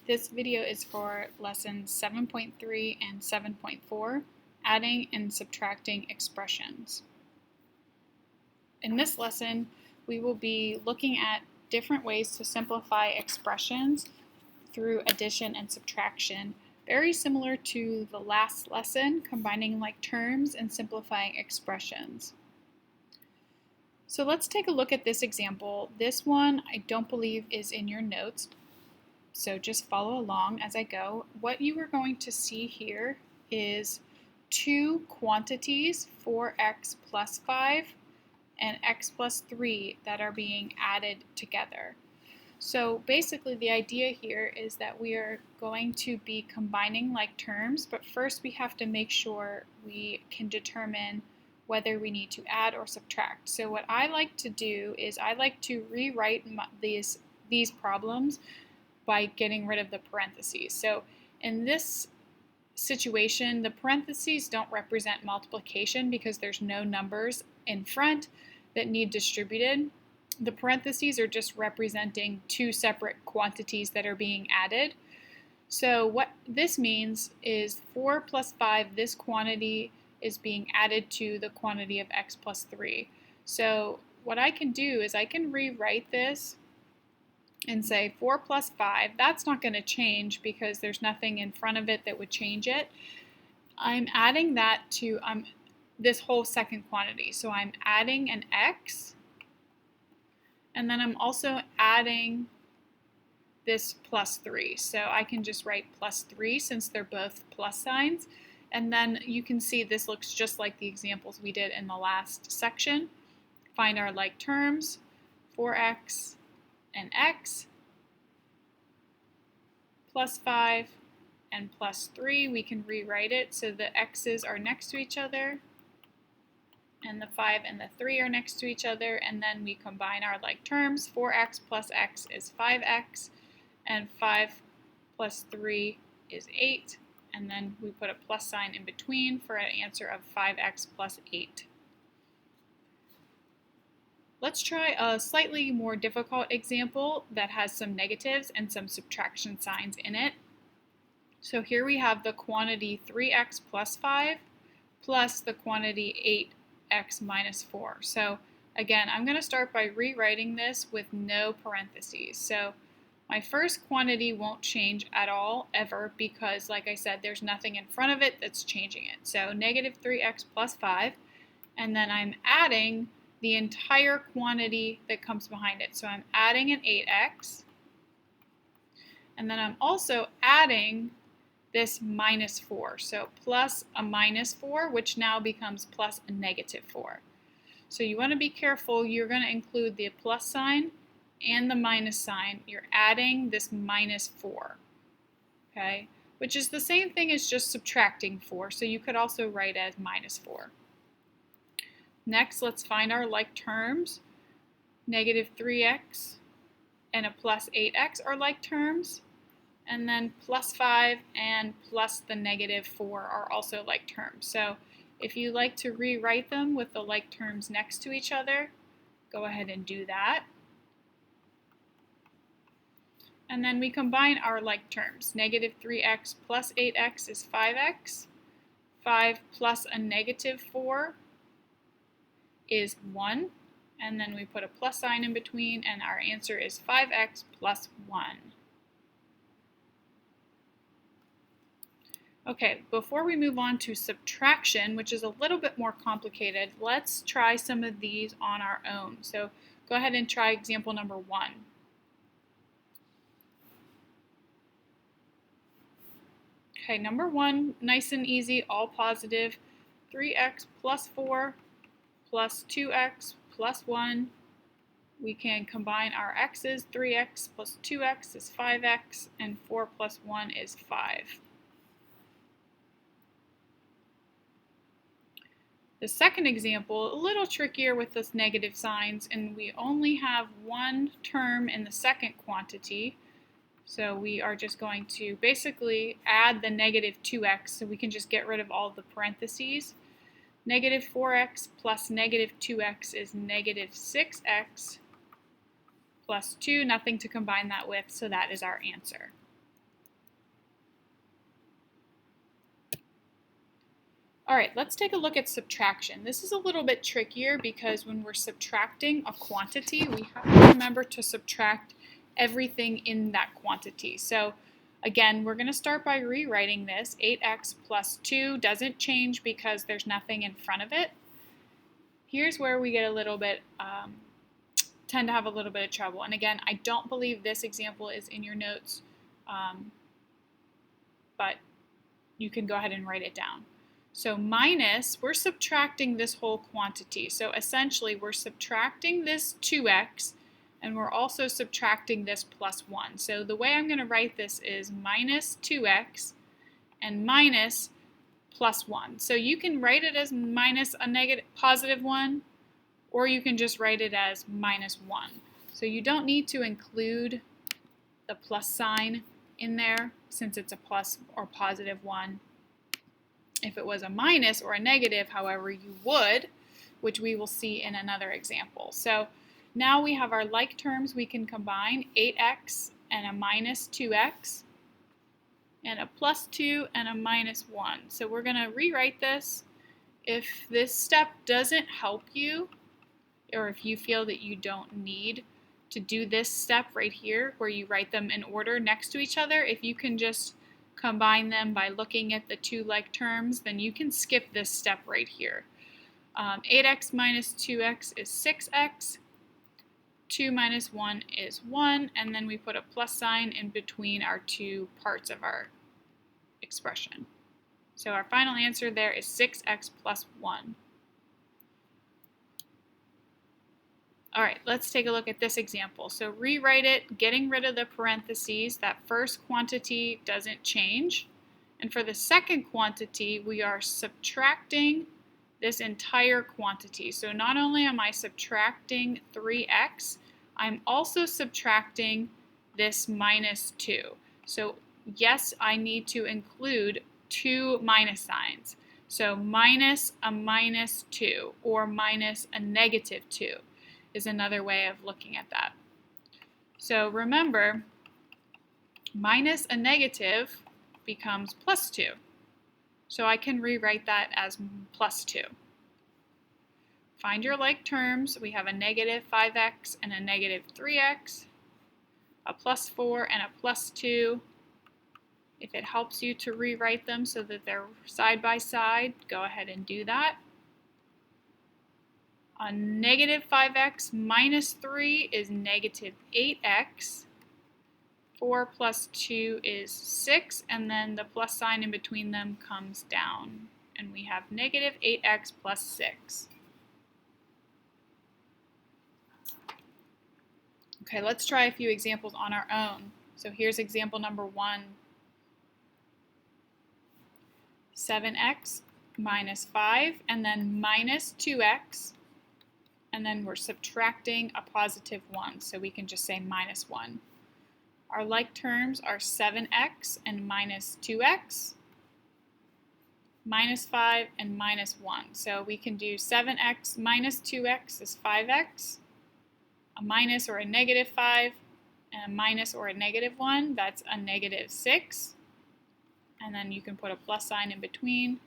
This video is for lessons 7.3 and 7.4, adding and subtracting expressions. In this lesson, we will be looking at different ways to simplify expressions through addition and subtraction, very similar to the last lesson, combining like terms and simplifying expressions. So let's take a look at this example. This one I don't believe is in your notes, so just follow along as I go. What you are going to see here is two quantities, 4x plus 5 and x plus 3, that are being added together. So basically the idea here is that we are going to be combining like terms, but first we have to make sure we can determine whether we need to add or subtract. So what I like to do is I like to rewrite these problems by getting rid of the parentheses. So in this situation, the parentheses don't represent multiplication because there's no numbers in front that need distributed. The parentheses are just representing two separate quantities that are being added. So what this means is 4 plus 5, this quantity is being added to the quantity of x plus 3. So what I can do is I can rewrite this and say 4 plus 5, that's not going to change because there's nothing in front of it that would change it. I'm adding that to this whole second quantity. So I'm adding an x, and then I'm also adding this plus 3. So I can just write plus 3 since they're both plus signs. And then you can see this looks just like the examples we did in the last section. Find our like terms, 4x and x, plus 5 and plus 3. We can rewrite it so the x's are next to each other and the 5 and the 3 are next to each other, and then we combine our like terms. 4x plus x is 5x, and 5 plus 3 is 8, and then we put a plus sign in between for an answer of 5x plus 8. Let's try a slightly more difficult example that has some negatives and some subtraction signs in it. So here we have the quantity 3x plus 5 plus the quantity 8x minus 4. So again, I'm going to start by rewriting this with no parentheses. So my first quantity won't change at all, ever, because like I said, there's nothing in front of it that's changing it. So negative 3x plus 5, and then I'm adding the entire quantity that comes behind it. So I'm adding an 8x, and then I'm also adding this minus 4. So plus a minus 4, which now becomes plus a negative 4. So you want to be careful. You're going to include the plus sign and the minus sign. You're adding this minus 4, okay? Which is the same thing as just subtracting 4. So you could also write as minus 4. Next, let's find our like terms. Negative 3x and a plus 8x are like terms. And then plus 5 and plus the negative 4 are also like terms. So if you like to rewrite them with the like terms next to each other, go ahead and do that. And then we combine our like terms. Negative 3x plus 8x is 5x. 5 plus a negative 4 is 1, and then we put a plus sign in between, and our answer is 5x plus 1. Okay, before we move on to subtraction, which is a little bit more complicated, let's try some of these on our own. So go ahead and try example number 1. Okay, number 1, nice and easy, all positive. 3x plus 4 plus 2x plus 1. We can combine our x's. 3x plus 2x is 5x, and 4 plus 1 is 5. The second example, a little trickier with those negative signs, and we only have one term in the second quantity. So we are just going to basically add the negative 2x, so we can just get rid of all the parentheses. Negative 4x plus negative 2x is negative 6x plus 2, nothing to combine that with, so that is our answer. All right, let's take a look at subtraction. This is a little bit trickier because when we're subtracting a quantity, we have to remember to subtract everything in that quantity. So again, we're going to start by rewriting this. 8x plus 2 doesn't change because there's nothing in front of it. Here's where we get a little bit, tend to have a little bit of trouble. And again, I don't believe this example is in your notes, but you can go ahead and write it down. So minus, we're subtracting this whole quantity. So essentially, we're subtracting this 2x, and we're also subtracting this plus 1. So the way I'm going to write this is minus 2x and minus plus 1. So you can write it as minus a positive 1, or you can just write it as minus 1. So you don't need to include the plus sign in there since it's a plus or positive 1. If it was a minus or a negative, however, you would, which we will see in another example. So now we have our like terms we can combine, 8x and a minus 2x, and a plus 2 and a minus 1. So we're going to rewrite this. If this step doesn't help you, or if you feel that you don't need to do this step right here where you write them in order next to each other, if you can just combine them by looking at the two like terms, then you can skip this step right here. 8x minus 2x is 6x, 2 minus 1 is 1, and then we put a plus sign in between our two parts of our expression. So our final answer there is 6x plus 1. All right, let's take a look at this example. So rewrite it, getting rid of the parentheses. That first quantity doesn't change. And for the second quantity, we are subtracting this entire quantity. So not only am I subtracting 3x, I'm also subtracting this minus 2. So yes, I need to include two minus signs. So minus a minus 2 or minus a negative 2. Is another way of looking at that. So remember, minus a negative becomes plus 2. So I can rewrite that as plus 2. Find your like terms. We have a negative 5x and a negative 3x, a plus 4 and a plus 2. If it helps you to rewrite them so that they're side by side, go ahead and do that. A negative 5x minus 3 is negative 8x. 4 plus 2 is 6, and then the plus sign in between them comes down. And we have negative 8x plus 6. Okay, let's try a few examples on our own. So here's example number 1. 7x minus 5, and then minus 2x. And then we're subtracting a positive 1, so we can just say minus 1. Our like terms are 7x and minus 2x, minus 5 and minus 1. So we can do 7x minus 2x is 5x, a minus or a negative 5, and a minus or a negative 1, that's a negative 6. And then you can put a plus sign in between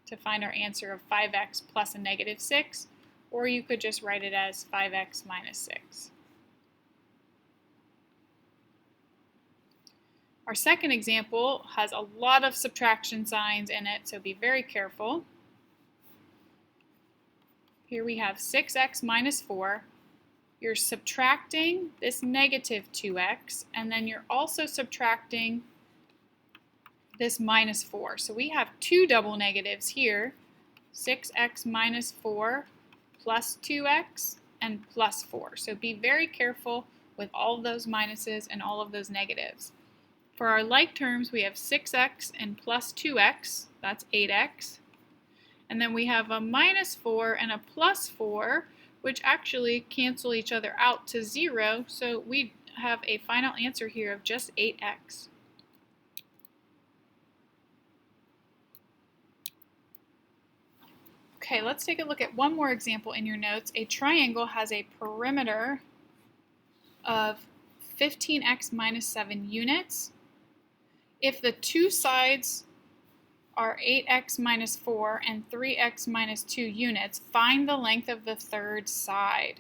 to find our answer of 5x plus a negative 6. Or you could just write it as 5x minus 6. Our second example has a lot of subtraction signs in it, so be very careful. Here we have 6x minus 4. You're subtracting this negative 2x, and then you're also subtracting this minus 4. So we have two double negatives here, 6x minus 4 plus 2x and plus 4. So be very careful with all of those minuses and all of those negatives. For our like terms, we have 6x and plus 2x, that's 8x. And then we have a minus 4 and a plus 4, which actually cancel each other out to 0. So we have a final answer here of just 8x. Okay, let's take a look at one more example in your notes. A triangle has a perimeter of 15x minus 7 units. If the two sides are 8x minus 4 and 3x minus 2 units. Find the length of the third side.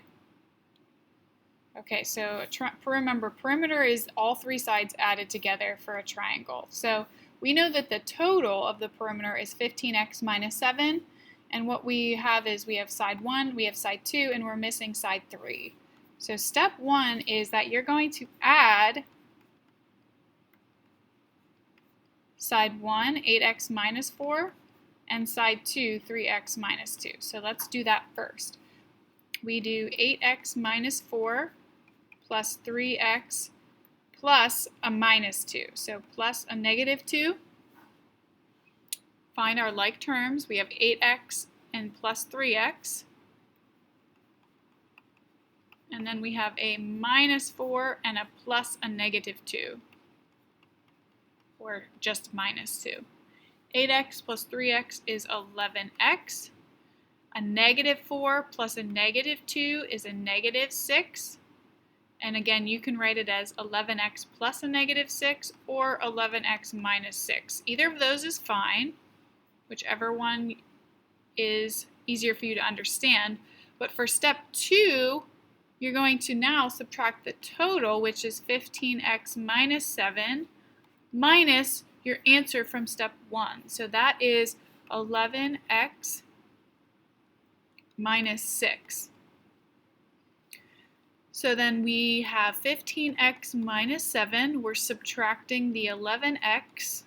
Okay, so remember, perimeter is all three sides added together for a triangle. So we know that the total of the perimeter is 15x minus 7. And what we have is we have side 1, we have side 2, and we're missing side 3. So step 1 is that you're going to add side 1, 8x minus 4, and side 2, 3x minus 2. So let's do that first. We do 8x minus 4 plus 3x plus a minus 2. So plus a negative 2. Find our like terms. We have 8x and plus 3x. And then we have a minus 4 and a plus a negative 2. Or just minus 2. 8x plus 3x is 11x. A negative 4 plus a negative 2 is a negative 6. And again, you can write it as 11x plus a negative 6 or 11x minus 6. Either of those is fine, whichever one is easier for you to understand. But for step 2, you're going to now subtract the total, which is 15x minus 7, minus your answer from step 1. So that is 11x minus 6. So then we have 15x minus 7. We're subtracting the 11x,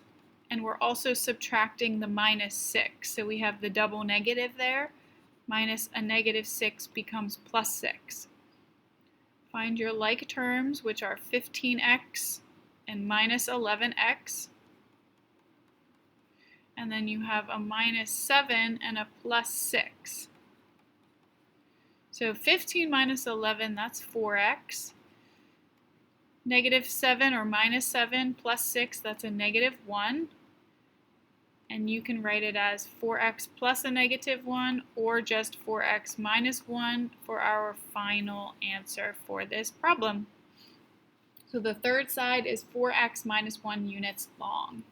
and we're also subtracting the minus 6. So we have the double negative there. Minus a negative 6 becomes plus 6. Find your like terms, which are 15x and minus 11x. And then you have a minus 7 and a plus 6. So 15 minus 11, that's 4x. Negative 7 or minus 7 plus 6, that's a negative 1. And you can write it as 4x plus a negative 1 or just 4x minus 1 for our final answer for this problem. So the third side is 4x minus 1 units long.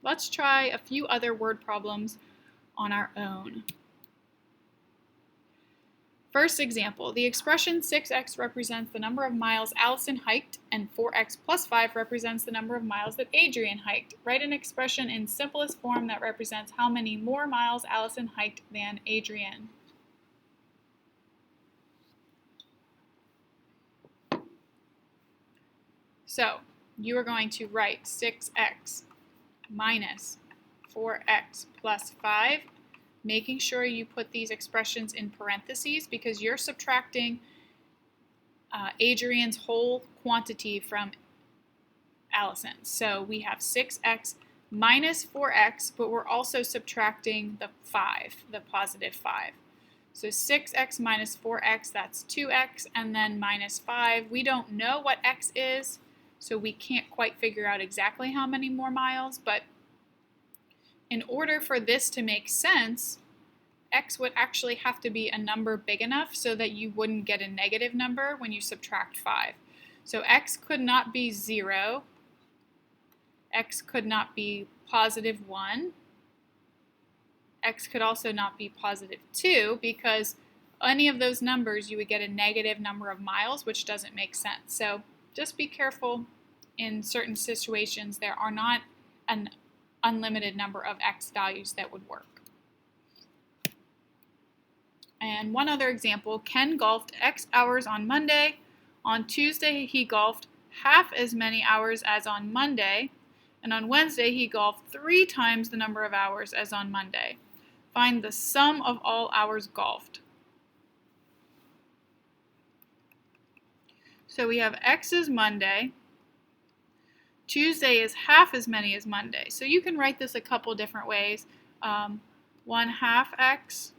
Let's try a few other word problems on our own. First example, the expression 6x represents the number of miles Allison hiked and 4x plus 5 represents the number of miles that Adrian hiked. Write an expression in simplest form that represents how many more miles Allison hiked than Adrian. So you are going to write 6x minus 4x plus 5, making sure you put these expressions in parentheses because you're subtracting Adrian's whole quantity from Allison's. So we have 6x minus 4x, but we're also subtracting the 5, the positive 5. So 6x minus 4x, that's 2x, and then minus 5. We don't know what x is, so we can't quite figure out exactly how many more miles, but in order for this to make sense, x would actually have to be a number big enough so that you wouldn't get a negative number when you subtract 5. So x could not be 0, x could not be positive 1, x could also not be positive 2 because any of those numbers you would get a negative number of miles, which doesn't make sense. So just be careful in certain situations. There are not an unlimited number of x values that would work. And one other example, Ken golfed X hours on Monday. On Tuesday, he golfed half as many hours as on Monday. And on Wednesday, he golfed 3 times the number of hours as on Monday. Find the sum of all hours golfed. So we have X is Monday. Tuesday is half as many as Monday. So you can write this a couple different ways. 1/2 X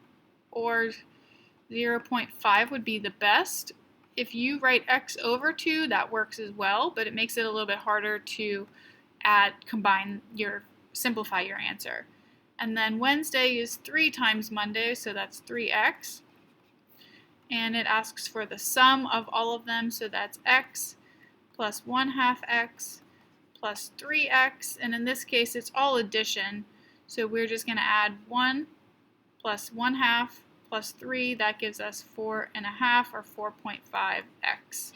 or 0.5 would be the best. If you write x over 2, that works as well, but it makes it a little bit harder to simplify your answer. And then Wednesday is 3 times Monday, so that's 3x. And it asks for the sum of all of them, so that's x plus 1/2 x plus 3x. And in this case, it's all addition. So we're just going to add 1 plus 1/2 plus 3. That gives us 4 1/2 or 4.5x.